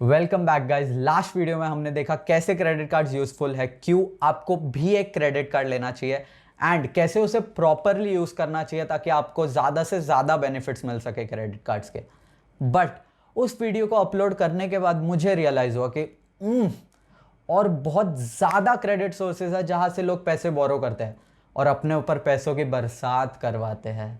Welcome back guys. Last video में हमने देखा कैसे क्रेडिट कार्ड्स यूजफुल है, क्यों आपको भी एक क्रेडिट कार्ड लेना चाहिए एंड कैसे उसे प्रॉपरली यूज करना चाहिए ताकि आपको ज्यादा से ज्यादा बेनिफिट्स मिल सके क्रेडिट कार्ड्स के। बट उस वीडियो को अपलोड करने के बाद मुझे रियलाइज हुआ कि और बहुत ज्यादा क्रेडिट सोर्सेज है जहां से लोग पैसे बोरो करते हैं और अपने ऊपर पैसों की बरसात करवाते हैं।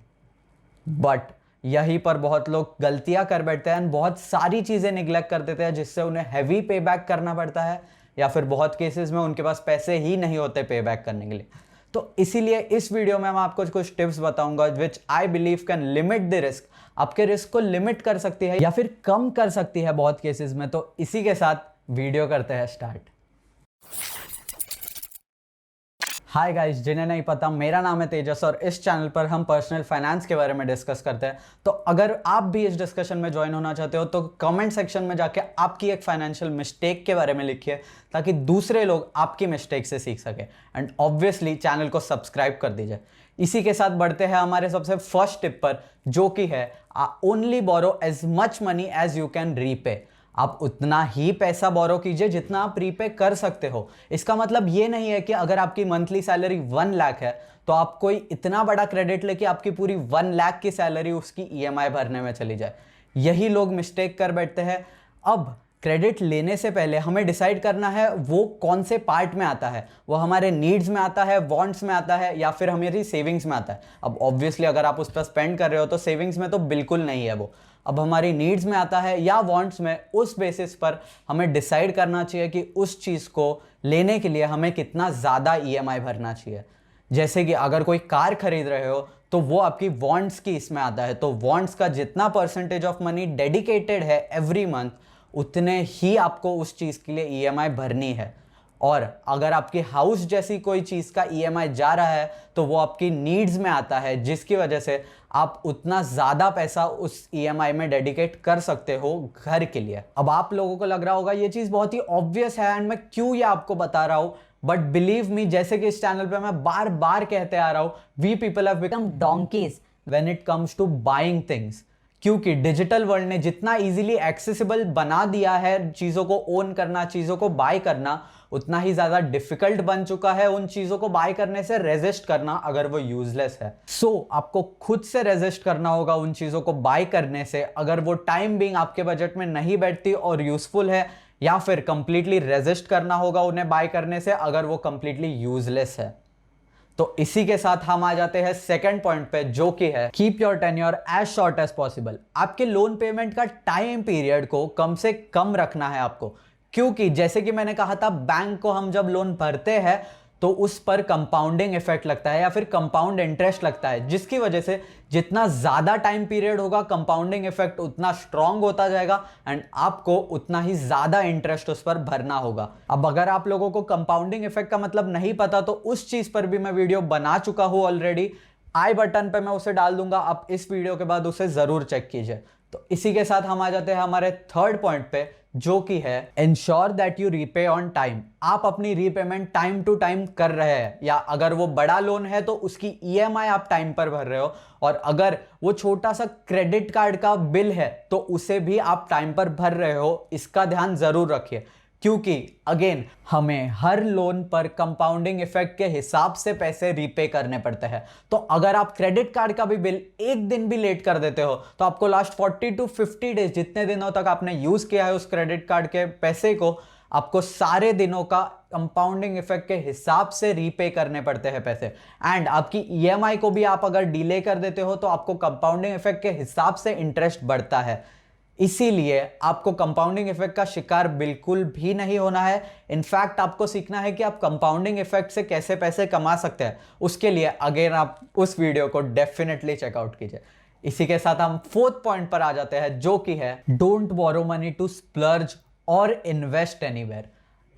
बट यहीं पर बहुत लोग गलतियां कर बैठते हैं, बहुत सारी चीजें निगलेक्ट कर देते हैं जिससे उन्हें हैवी पे बैक करना पड़ता है या फिर बहुत केसेस में उनके पास पैसे ही नहीं होते पे बैक करने के लिए। तो इसीलिए इस वीडियो में मैं आपको कुछ टिप्स बताऊंगा which I believe can limit the risk, आपके रिस्क को लिमिट कर सकती है या फिर कम कर सकती है बहुत केसेस में। तो इसी के साथ वीडियो करते हैं स्टार्ट। हाय गाइस, जिन्हें नहीं पता मेरा नाम है तेजस और इस चैनल पर हम पर्सनल फाइनेंस के बारे में डिस्कस करते हैं। तो अगर आप भी इस डिस्कशन में ज्वाइन होना चाहते हो तो कमेंट सेक्शन में जाके आपकी एक फाइनेंशियल मिस्टेक के बारे में लिखिए ताकि दूसरे लोग आपकी मिस्टेक से सीख सके एंड ऑब्वियसली चैनल को सब्सक्राइब कर दीजिए। इसी के साथ बढ़ते हैं हमारे सबसे फर्स्ट टिप पर, जो कि है only borrow as much money as you can repay. आप उतना ही पैसा बोरो कीजिए जितना आप रीपे कर सकते हो। इसका मतलब ये नहीं है कि अगर आपकी मंथली सैलरी 1 लाख है तो आप कोई इतना बड़ा क्रेडिट लेके आपकी पूरी 1 लाख की सैलरी उसकी ईएमआई भरने में चली जाए। यही लोग मिस्टेक कर बैठते हैं। अब क्रेडिट लेने से पहले हमें डिसाइड करना है वो कौन से पार्ट में आता है। वो हमारे नीड्स में आता है, वांट्स में आता है या फिर हमारी सेविंग्स में आता है। अब ऑब्वियसली अगर आप उस पर स्पेंड कर रहे हो तो सेविंग्स में तो बिल्कुल नहीं है वो। अब हमारी नीड्स में आता है या वांट्स में, उस बेसिस पर हमें डिसाइड करना चाहिए कि उस चीज़ को लेने के लिए हमें कितना ज़्यादा ईएमआई भरना चाहिए। जैसे कि अगर कोई कार खरीद रहे हो तो वो आपकी वांट्स की इसमें आता है, तो वांट्स का जितना परसेंटेज ऑफ मनी डेडिकेटेड है एवरी मंथ उतने ही आपको उस चीज़ के लिए ईएमआई भरनी है। और अगर आपकी हाउस जैसी कोई चीज़ का ईएमआई जा रहा है तो वो आपकी नीड्स में आता है, जिसकी वजह से आप उतना ज़्यादा पैसा उस ईएमआई में डेडिकेट कर सकते हो घर के लिए। अब आप लोगों को लग रहा होगा ये चीज़ बहुत ही ऑब्वियस है एंड मैं क्यों ये आपको बता रहा हूँ, बट बिलीव मी, जैसे कि इस चैनल पे मैं बार बार कहते आ रहा हूँ, we people have become donkeys when it comes to buying things. क्योंकि डिजिटल वर्ल्ड ने जितना इजीली एक्सेसिबल बना दिया है चीज़ों को ओन करना, चीज़ों को बाय करना, उतना ही ज़्यादा डिफिकल्ट बन चुका है उन चीज़ों को बाय करने से रेजिस्ट करना अगर वो यूजलेस है। सो आपको खुद से रेजिस्ट करना होगा उन चीज़ों को बाय करने से अगर वो टाइम बीइंग आपके बजट में नहीं बैठती और यूजफुल है, या फिर कंप्लीटली रेजिस्ट करना होगा उन्हें बाय करने से अगर वो कंप्लीटली यूजलेस है। तो इसी के साथ हम आ जाते हैं सेकंड पॉइंट पे, जो कि है keep your tenure as short as possible. आपके लोन पेमेंट का टाइम पीरियड को कम से कम रखना है आपको, क्योंकि जैसे कि मैंने कहा था बैंक को हम जब लोन भरते हैं तो उस पर कंपाउंडिंग इफेक्ट लगता है या फिर कंपाउंड इंटरेस्ट लगता है, जिसकी वजह से जितना ज्यादा टाइम पीरियड होगा कंपाउंडिंग इफेक्ट उतना स्ट्रांग होता जाएगा एंड आपको उतना ही ज्यादा इंटरेस्ट उस पर भरना होगा। अब अगर आप लोगों को कंपाउंडिंग इफेक्ट का मतलब नहीं पता तो उस चीज पर भी मैं वीडियो बना चुका हूं ऑलरेडी, आई बटन पे मैं उसे डाल दूंगा, आप इस वीडियो के बाद उसे जरूर चेक कीजिए। तो इसी के साथ हम आ जाते हैं हमारे थर्ड पॉइंट पे, जो कि है ensure that you repay on time. आप अपनी रीपेमेंट टाइम टू टाइम कर रहे हैं, या अगर वो बड़ा लोन है तो उसकी ईएमआई आप टाइम पर भर रहे हो, और अगर वो छोटा सा क्रेडिट कार्ड का बिल है तो उसे भी आप टाइम पर भर रहे हो। इसका ध्यान जरूर रखिए, क्योंकि अगेन हमें हर लोन पर कंपाउंडिंग इफेक्ट के हिसाब से पैसे रीपे करने पड़ते हैं। तो अगर आप क्रेडिट कार्ड का भी बिल एक दिन भी लेट कर देते हो तो आपको लास्ट 40 to 50 डेज, जितने दिनों तक आपने यूज किया है उस क्रेडिट कार्ड के पैसे को, आपको सारे दिनों का कंपाउंडिंग इफेक्ट के हिसाब से रीपे करने पड़ते हैं पैसे। एंड आपकी ईएमआई को भी आप अगर डिले कर देते हो तो आपको कंपाउंडिंग इफेक्ट के हिसाब से इंटरेस्ट बढ़ता है। इसीलिए आपको कंपाउंडिंग इफेक्ट का शिकार बिल्कुल भी नहीं होना है। इनफैक्ट आपको सीखना है कि आप कंपाउंडिंग इफेक्ट से कैसे पैसे कमा सकते हैं। उसके लिए अगेन आप उस वीडियो को डेफिनेटली चेकआउट कीजिए। इसी के साथ हम फोर्थ पॉइंट पर आ जाते हैं, जो कि है don't borrow money to splurge और इन्वेस्ट एनीवेयर।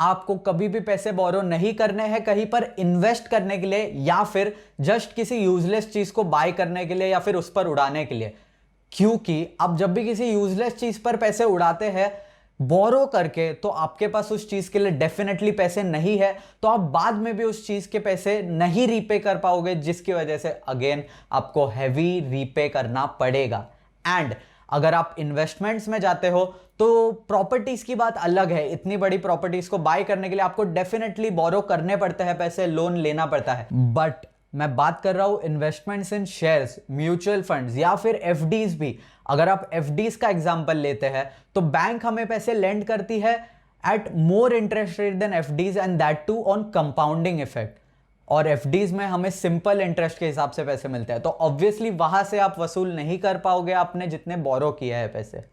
आपको कभी भी पैसे बोरो नहीं करने हैं कहीं पर इन्वेस्ट करने के लिए, या फिर जस्ट किसी यूजलेस चीज को बाय करने के लिए या फिर उस पर उड़ाने के लिए। क्योंकि आप जब भी किसी यूजलेस चीज पर पैसे उड़ाते हैं बोरो करके, तो आपके पास उस चीज के लिए डेफिनेटली पैसे नहीं है, तो आप बाद में भी उस चीज के पैसे नहीं रीपे कर पाओगे, जिसकी वजह से अगेन आपको हैवी रीपे करना पड़ेगा। एंड अगर आप इन्वेस्टमेंट्स में जाते हो तो प्रॉपर्टीज की बात अलग है, इतनी बड़ी प्रॉपर्टीज को बाय करने के लिए आपको डेफिनेटली बोरो करने पड़ते हैं पैसे, लोन लेना पड़ता है। बट मैं बात कर रहा हूं investments in shares, mutual funds या फिर एफडीज भी। अगर आप एफडीज का एग्जांपल लेते हैं तो बैंक हमें पैसे लेंड करती है at more interest rate than FDs and that too on compounding effect. और एफडीज में हमें सिंपल इंटरेस्ट के हिसाब से पैसे मिलते हैं, तो ऑब्वियसली वहां से आप वसूल नहीं कर पाओगे आपने जितने बोरो किया है पैसे।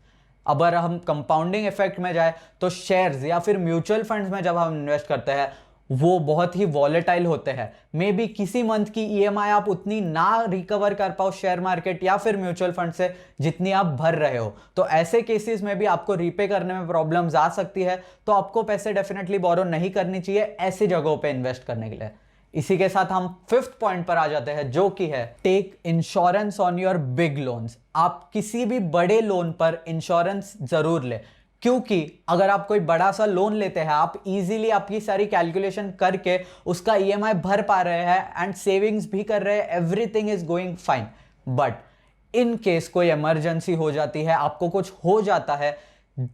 अगर हम कंपाउंडिंग इफेक्ट में जाए तो शेयर्स या फिर म्यूचुअल फंड्स में जब हम इन्वेस्ट करते हैं वो बहुत ही वॉलेटाइल होते हैं। मे बी किसी मंथ की ईएमआई आप उतनी ना रिकवर कर पाओ शेयर मार्केट या फिर म्यूचुअल फंड से जितनी आप भर रहे हो, तो ऐसे केसेस में भी आपको रीपे करने में प्रॉब्लम्स आ सकती है। तो आपको पैसे डेफिनेटली बोरो नहीं करनी चाहिए ऐसी जगहों पे इन्वेस्ट करने के लिए। इसी के साथ हम फिफ्थ पॉइंट पर आ जाते हैं जो कि है take insurance on your big loans. आप किसी भी बड़े लोन पर इंश्योरेंस जरूर ले, क्योंकि अगर आप कोई बड़ा सा लोन लेते हैं आप इजीली आपकी सारी कैलकुलेशन करके उसका ईएमआई भर पा रहे हैं एंड सेविंग्स भी कर रहे हैं, everything is going fine. But in case कोई इमरजेंसी हो जाती है, आपको कुछ हो जाता है,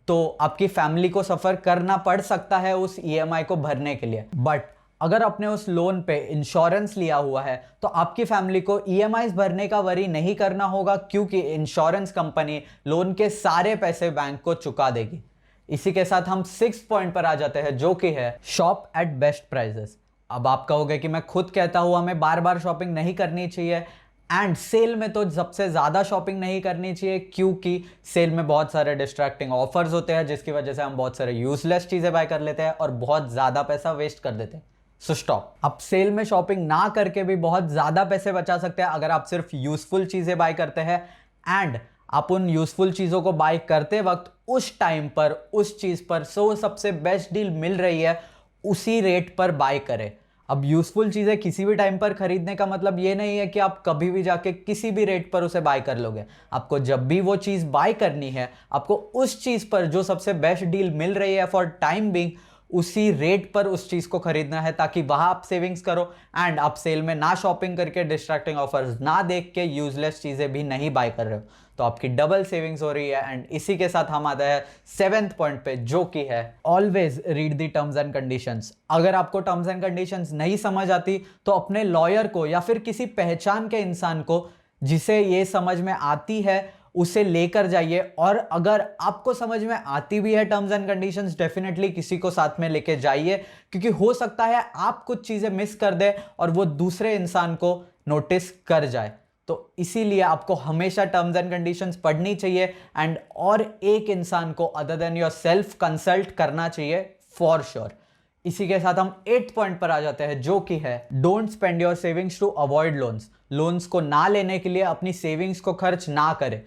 तो आपकी फैमिली को सफर करना पड़ सकता है उस ईएमआई को भरने के लिए। बट अगर आपने उस लोन पे इंश्योरेंस लिया हुआ है तो आपकी फैमिली को ईएमआईज भरने का वरी नहीं करना होगा, क्योंकि इंश्योरेंस कंपनी लोन के सारे पैसे बैंक को चुका देगी। इसी के साथ हम सिक्स पॉइंट पर आ जाते हैं जो कि है शॉप एट बेस्ट प्राइसेस। अब आप कहोगे कि मैं खुद कहता हूं हमें बार बार शॉपिंग नहीं करनी चाहिए, एंड सेल में तो सबसे ज्यादा शॉपिंग नहीं करनी चाहिए, क्योंकि सेल में बहुत सारे डिस्ट्रैक्टिंग ऑफर्स होते हैं जिसकी वजह से हम बहुत सारे यूजलेस चीजें बाय कर लेते हैं और बहुत ज्यादा पैसा वेस्ट कर देते हैं। So stop. आप सेल में शॉपिंग ना करके भी बहुत ज्यादा पैसे बचा सकते हैं अगर आप सिर्फ यूजफुल चीजें बाय करते हैं, एंड आप उन यूजफुल चीजों को बाय करते वक्त उस टाइम पर उस चीज पर सबसे बेस्ट डील मिल रही है उसी रेट पर बाय करें। अब यूजफुल चीजें किसी भी टाइम पर खरीदने का मतलब ये नहीं है कि आप कभी भी जाके किसी भी रेट पर उसे बाय कर लोगे। आपको जब भी वो चीज बाय करनी है आपको उस चीज पर जो सबसे बेस्ट डील मिल रही है फॉर टाइम बीइंग उसी रेट पर उस चीज को खरीदना है, ताकि वहां आप सेविंग्स करो एंड आप सेल में ना शॉपिंग करके डिस्ट्रैक्टिंग ऑफर्स ना देख के यूजलेस चीजें भी नहीं बाय कर रहे हो, तो आपकी डबल सेविंग्स हो रही है। एंड इसी के साथ हम आते हैं सेवेंथ पॉइंट पे जो कि है always read the terms and conditions. अगर आपको टर्म्स एंड कंडीशंस नहीं समझ आती तो अपने लॉयर को या फिर किसी पहचान के इंसान को जिसे ये समझ में आती है उसे लेकर जाइए, और अगर आपको समझ में आती भी है टर्म्स एंड कंडीशंस डेफिनेटली किसी को साथ में लेके जाइए, क्योंकि हो सकता है आप कुछ चीजें मिस कर दे और वो दूसरे इंसान को नोटिस कर जाए। तो इसीलिए आपको हमेशा टर्म्स एंड कंडीशंस पढ़नी चाहिए एंड और एक इंसान को other than your self consult करना चाहिए फॉर श्योर। इसी के साथ हम 8th पॉइंट पर आ जाते हैं जो कि है don't spend your savings to avoid loans. Loans को ना लेने के लिए अपनी सेविंग्स को खर्च ना करें।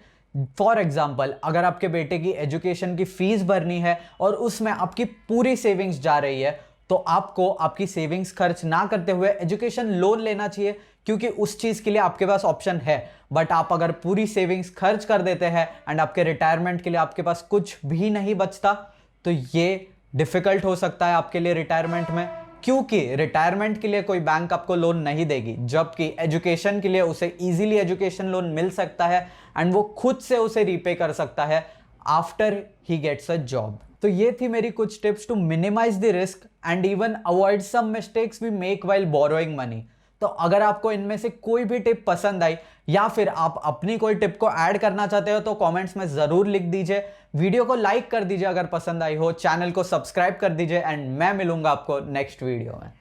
फॉर एग्जाम्पल, अगर आपके बेटे की एजुकेशन की फीस भरनी है और उसमें आपकी पूरी सेविंग्स जा रही है, तो आपको आपकी सेविंग्स खर्च ना करते हुए एजुकेशन लोन लेना चाहिए, क्योंकि उस चीज के लिए आपके पास ऑप्शन है। बट आप अगर पूरी सेविंग्स खर्च कर देते हैं एंड आपके रिटायरमेंट के लिए आपके पास कुछ भी नहीं बचता, तो ये डिफिकल्ट हो सकता है आपके लिए रिटायरमेंट में, क्योंकि रिटायरमेंट के लिए कोई बैंक आपको लोन नहीं देगी, जबकि एजुकेशन के लिए उसे इजीली एजुकेशन लोन मिल सकता है एंड वो खुद से उसे रीपे कर सकता है after he gets a job. तो ये थी मेरी कुछ tips to minimize the risk and even avoid some mistakes we make while borrowing money. तो अगर आपको इनमें से कोई भी टिप पसंद आई या फिर आप अपनी कोई टिप को ऐड करना चाहते हो तो कमेंट्स में जरूर लिख दीजिए। वीडियो को लाइक कर दीजिए अगर पसंद आई हो, चैनल को सब्सक्राइब कर दीजिए एंड मैं मिलूंगा आपको नेक्स्ट वीडियो में।